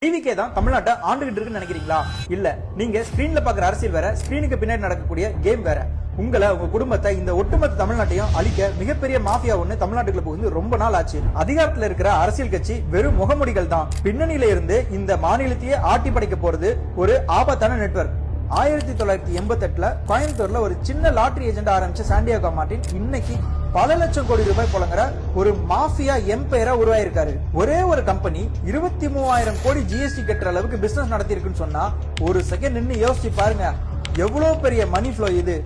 டிவிக்கே தான் தமிழ்நாட்டை ஆண்டுகிட்டு இருக்குன்னு நினைக்கிறீங்களா? இல்ல, நீங்க ஸ்கிரீன்ல பாக்குற அரசியல் வேற, ஸ்கிரீனுக்கு பின்னாடி நடக்கக்கூடிய கேம் வேற. உங்களை, உங்க குடும்பத்தை, இந்த ஒட்டுமொத்த தமிழ்நாட்டையும் அழிக்க மிகப்பெரிய மாஃபியா ஒண்ணு தமிழ்நாட்டுக்குள்ள புகுந்து ரொம்ப நாள் ஆச்சு. அதிகாரத்துல இருக்கிற அரசியல் கட்சி வெறும் முகமுடிகள் தான். பின்னணியில இருந்து இந்த மாநிலத்தையே ஆட்டி படைக்க போறது ஒரு ஆபத்தான நெட்வொர்க். 1988ல கோயம்புத்தூர்ல ஒரு சின்ன லாட்டரி ஏஜென்ட் ஆரம்பிச்ச சாண்டியாகோ மார்டின் இன்னைக்கு பல லட்சம் கோடி ரூபாய் புழங்குற ஒரு மாஃபியா எம்பையரா உருவாயிருக்காரு. ஒரே ஒரு கம்பெனி 23,000 கோடி ஜிஎஸ்டி கட்டுற அளவுக்கு பிசினஸ் நடத்தி இருக்குன்னு சொன்னா ஒரு செகண்ட் நின்னு யோசிச்சு பாருங்க, எவ்வளவு பெரிய மணி ஃப்ளோ இது.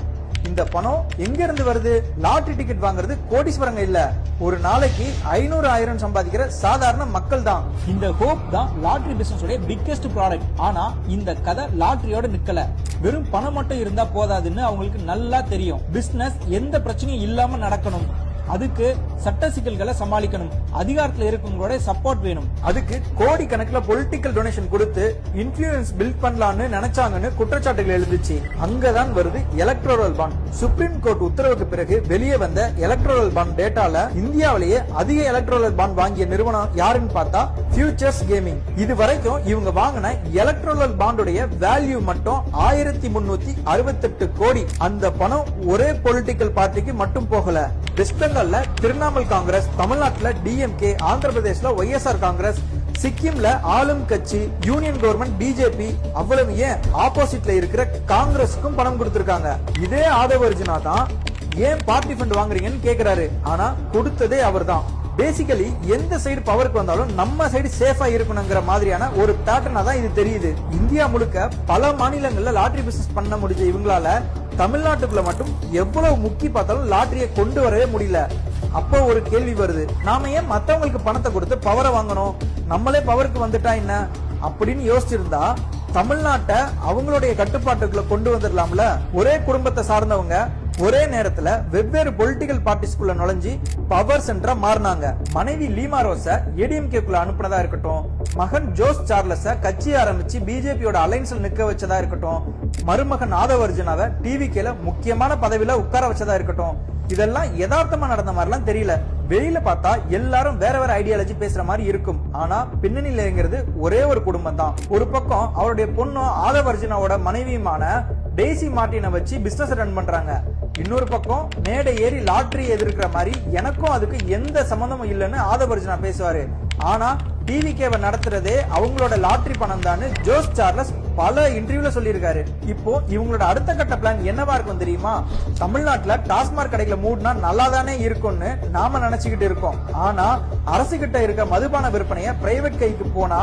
இந்த பணம் எங்க இருந்து வருது? லாட்டரி டிக்கெட் வாங்குறது கோடீஸ்வரங்க இல்ல, ஒரு நாளைக்கு 500,000 சம்பாதிக்கிற சாதாரண மக்கள் தான். இந்த ஹோப் தான் லாட்டரி பிசினஸ் உடைய பிக்கெஸ்ட் ப்ராடக்ட். ஆனா இந்த கதை லாட்டரியோட நிக்கல. வெறும் பணம் மட்டும் இருந்தா போதாதுன்னு அவங்களுக்கு நல்லா தெரியும். பிசினஸ் எந்த பிரச்சனையும் இல்லாம நடக்கணும், அதுக்கு சட்ட சிக்கல்களை சமாளிக்கணும், அதிகாரத்தில் இருக்கவங்களோட சப்போர்ட் வேணும். அதுக்கு கோடி கணக்குல பொலிட்டிக்கல் டொனேஷன் கொடுத்து இன்ஃப்ளூயன்ஸ் பில்ட் பண்ணலாம்னு நினைச்சாங்கன்னு குற்றச்சாட்டுகள் எழுந்துச்சு. அங்கதான் வருது எலக்ட்ரோரல் பாண்ட். சுப்ரீம் கோர்ட் உத்தரவுக்கு பிறகு வெளியே வந்த எலக்ட்ரோரல் பாண்ட் டேட்டால இந்தியாவிலேயே அதிக எலக்ட்ரோரல் பாண்ட் வாங்கிய நிறுவனம் யாருன்னு பார்த்தா ஃபியூச்சர்ஸ் கேமிங். இது வரைக்கும் இவங்க வாங்கின எலக்ட்ரோரல் பாண்டுடைய வேல்யூ மட்டும் 1368 கோடி. அந்த பணம் ஒரே பொலிட்டிக்கல் பார்ட்டிக்கு மட்டும் போகல. வெஸ்ட் பெங்கால்ல திரிணாமுல் காங்கிரஸ், தமிழ்நாட்டுல டிஎம்கே, ஆந்திர பிரதேஷ்ல ஒய்எஸ்ஆர் காங்கிரஸ், சிக்கிம்ல ஆளும் கட்சி யூனியன் கவர்மெண்ட் பிஜேபி, அவ்வளவு ஏன் ஆப்போசிட்ல இருக்கிற காங்கிரஸுக்கும் பணம் கொடுத்திருக்காங்க. இதே ஆதவ அர்ஜுனா தான் ஏன் பார்ட்டி ஃபண்ட் வாங்குறீங்கன்னு கேக்குறாரு. ஆனா கொடுத்ததே அவர் தான். பேசிக்கலி எந்த சைடு பவருக்கு வந்தாலும் நம்ம சைடு சேஃபா இருக்கணுங்கிற மாதிரியான ஒரு பேட்டர்னா தான் இது தெரியுது. இந்தியா முழுக்க பல மாநிலங்கள்ல லாட்டரி பிசினஸ் பண்ண முடிஞ்ச இவங்களால தமிழ்நாட்டுக்குள்ள மட்டும் எவ்வளவு முக்கி பார்த்தாலும் லாட்டரியை கொண்டு வரவே முடியல. அப்போ ஒரு கேள்வி வருது, நாம ஏன் மத்தவங்களுக்கு பணத்தை கொடுத்து பவரை வாங்கணும்? நம்மளே பவருக்கு வந்துட்டா என்ன அப்படின்னு யோசிச்சிருந்தா தமிழ்நாட்டை அவங்களுடைய கட்டுப்பாட்டுக்குள்ள கொண்டு வந்துடலாம்ல. ஒரே குடும்பத்தை சார்ந்தவங்க ஒரே நேரத்துல வெவ்வேறு பொலிட்டிக்கல் பார்ட்டிஸ்குள்ள நுழைஞ்சு பவர் சென்டரா மாறினாங்க. மனைவி லீமா ரோஸ ஏடிஎம்கேக்குள்ள அனுப்புனதா இருக்கட்டும், மகன் ஜோஸ் சார்லஸ கட்சி ஆரம்பிச்சு பிஜேபியோட அலைன்ஸ்ல நிக்க வச்சதா இருக்கட்டும், மருமகன் ஆதவ அர்ஜுனாவை டிவிகேல முக்கியமான பதவியில உட்கார வச்சதா இருக்கட்டும், இதெல்லாம் யதார்த்தமா நடந்த மாதிரிலாம் தெரியல. வெளியில பார்த்தா எல்லாரும் வேற வேற ஐடியாலஜி பேசுற மாதிரி இருக்கும். ஆனா பின்னணியில இருக்கிறது ஒரே ஒரு குடும்பம் தான். ஒரு பக்கம் அவருடைய பொண்ணும் ஆதவ அர்ஜுனாவோட மனைவியுமான டெய்சி மார்டினை வச்சு பிசினஸ் ரன் பண்றாங்க. இன்னொரு பக்கம் மேடை ஏறி லாட்டரி எதிர்க்கிற மாதிரி எனக்கும் அதுக்கு எந்த சம்பந்தமும் இல்லைன்னு ஆதவ அர்ஜுனா பேசுவாரு. ஆனா டிவிகேவை நடத்துறதே அவங்களோட லாட்டரி பணம் தான் ஜோஸ் சார்லஸ் பல இன்டர்வியூல சொல்லியிருக்காரு. இப்போ இவங்களோட அடுத்த கட்ட பிளான் என்னவா இருக்கும் தெரியுமா? தமிழ்நாட்டுல டாஸ்மாக் கடைகளை மூடினா நல்லா தானே இருக்கும்னு நாம நினைச்சுக்கிட்டு இருக்கோம். ஆனா அரசு கிட்ட இருக்க மதுபான விற்பனைய பிரைவேட் கைக்கு போனா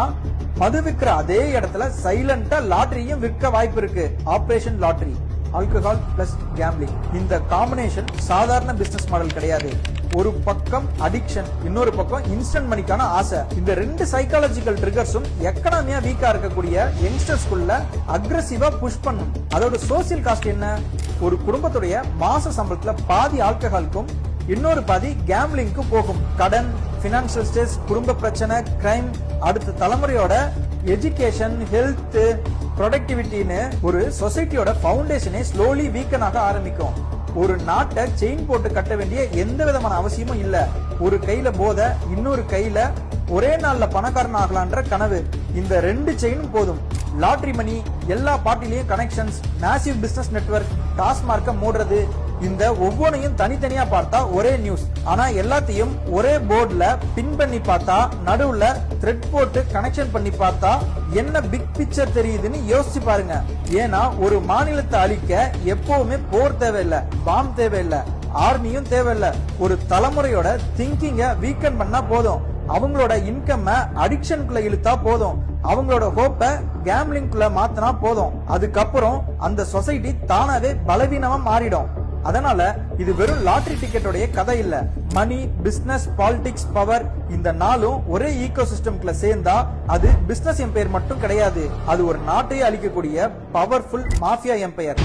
மது விற்கிற அதே இடத்துல சைலண்டா லாட்டரியும் விற்க வாய்ப்பு இருக்கு. Operation lottery, alcohol plus gambling. இந்த காம்பினேஷன் சாதாரண பிசினஸ் மாடல் கிடையாது. ஒரு பக்கம் அடிக்ஷன், இன்னொரு பக்கம் இன்ஸ்டன்ட் மணிக்கான ஆசை. இந்த ரெண்டு சைக்காலஜிக்கல் ட்ரிகர்ஸும் எக்கனாமியா வீக்கா இருக்கக்கூடிய யங்ஸ்டர்ஸ்குள்ள அக்ரெசிவா புஷ் பண்ணும். அதோட சோசியல் காஸ்ட் என்ன? ஒரு குடும்பத்துடைய மாச சம்பளத்துல பாதி ஆல்கஹாலுக்கும் இன்னொரு பாதி கேம்பிளிங்க்கும் போகும். கடன், பினான்சியல் ஸ்ட்ரெஸ், குடும்ப பிரச்சனை, கிரைம், அடுத்த தலைமுறையோட எஜுகேஷன், ஹெல்த், ப்ரொடக்டிவிட்டின்னு ஒரு சொசைட்டியோட பவுண்டேஷனே ஸ்லோலி வீக்கன் ஆக ஆரம்பிக்கும். ஒரு நாட்டை செயின் போட்டு கட்ட வேண்டிய எந்த விதமான அவசியமும் இல்ல. ஒரு கையில போதை, இன்னொரு கையில ஒரே நாள்ல பணக்காரன் ஆகலான்ற கனவு. இந்த ரெண்டு செயினும் போதும். லாட்டரி மணி, எல்லா பார்ட்டிலையும் கனெக்ஷன்ஸ், மேசிவ் பிசினஸ் நெட்வொர்க், டாஸ்மார்க்க மூடுறது, இந்த ஒவ்வொன்றையும் தனித்தனியா பார்த்தா ஒரே நியூஸ். ஆனா எல்லாத்தையும் ஒரே போர்டுல பின் பண்ணி பார்த்தா, நடுவுல த்ரெட் போட்டு கனெக்ஷன் பண்ணி பார்த்தா என்ன பிக் பிக்சர் தெரியுதுன்னு யோசிச்சு பாருங்க. ஏன்னா ஒரு மாநிலத்தை அழிக்க எப்பவுமே போர் தேவையில்லை, பாம் தேவையில்லை, ஆர்மியும் தேவையில்லை. ஒரு தலைமுறையோட திங்கிங்க வீக்கன் பண்ணா போதும். அவங்களோட இன்கம் அடிக்ஷனுக்குள்ள இழுத்தா போதும். அவங்களோட ஹோப்ப கேம்பிளிங்குள்ள மாத்தினா போதும். அதுக்கப்புறம் அந்த சொசைட்டி தானாவே பலவீனமா மாறிடும். அதனால இது வெறும் லாட்டரி டிக்கெட்டோடைய கதை இல்ல. மணி, பிசினஸ், பாலிடிக்ஸ், பவர், இந்த நாளும் ஒரே ஈகோ சிஸ்டம்குள்ள சேர்ந்தா அது பிசினஸ் எம்பையர் மட்டும் கிடையாது. அது ஒரு நாட்டையே அழிக்கக்கூடிய பவர்ஃபுல் மாஃபியா எம்பையர்.